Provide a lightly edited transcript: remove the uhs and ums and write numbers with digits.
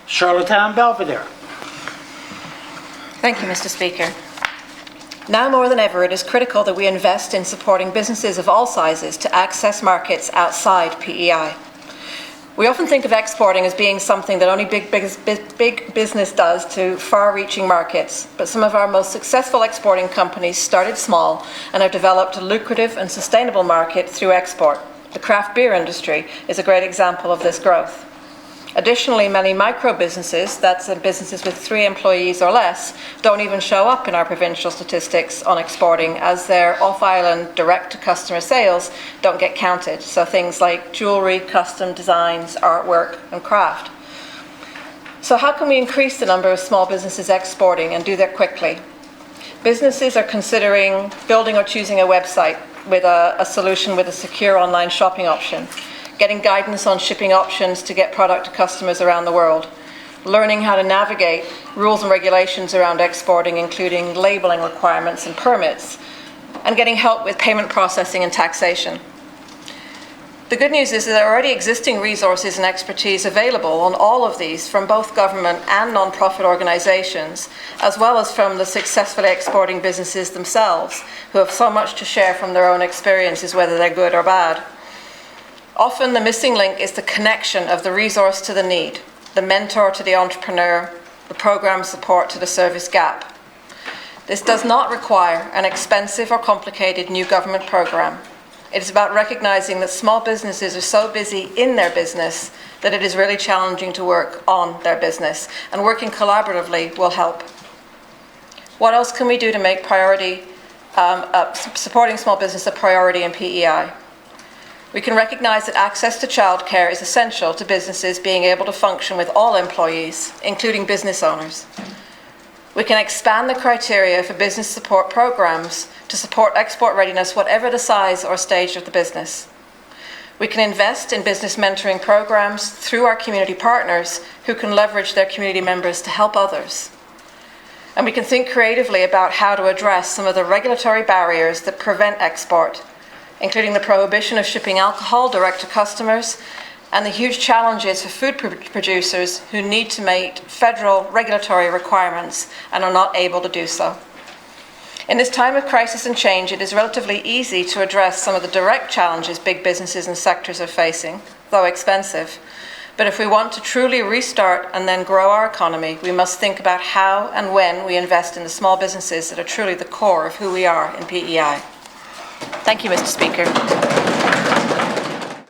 Charlottetown-Belvedere. Thank you, Mr. Speaker. Now more than ever, it is critical that we invest in supporting businesses of all sizes to access markets outside PEI. We often think of exporting as being something that only big business does to far-reaching markets, but some of our most successful exporting companies started small and have developed a lucrative and sustainable market through export. The craft beer industry is a great example of this growth. Additionally, many micro-businesses, that's businesses with 3 employees or less, don't even show up in our provincial statistics on exporting, as their off-island direct-to-customer sales don't get counted. So things like jewellery, custom designs, artwork and craft. So how can we increase the number of small businesses exporting and do that quickly? Businesses are considering building or choosing a website with a solution with a secure online shopping option, getting guidance on shipping options to get product to customers around the world, learning how to navigate rules and regulations around exporting, including labeling requirements and permits, and getting help with payment processing and taxation. The good news is that there are already existing resources and expertise available on all of these from both government and non-profit organisations, as well as from the successfully exporting businesses themselves, who have so much to share from their own experiences, whether they're good or bad. Often the missing link is the connection of the resource to the need, the mentor to the entrepreneur, the program support to the service gap. This does not require an expensive or complicated new government program. It is about recognizing that small businesses are so busy in their business that it is really challenging to work on their business, and working collaboratively will help. What else can we do to make supporting small business a priority in PEI? We can recognise that access to childcare is essential to businesses being able to function with all employees, including business owners. We can expand the criteria for business support programs to support export readiness, whatever the size or stage of the business. We can invest in business mentoring programs through our community partners who can leverage their community members to help others. And we can think creatively about how to address some of the regulatory barriers that prevent export, including the prohibition of shipping alcohol direct to customers and the huge challenges for food producers who need to meet federal regulatory requirements and are not able to do so. In this time of crisis and change, it is relatively easy to address some of the direct challenges big businesses and sectors are facing, though expensive. But if we want to truly restart and then grow our economy, we must think about how and when we invest in the small businesses that are truly the core of who we are in PEI. Thank you, Mr. Speaker.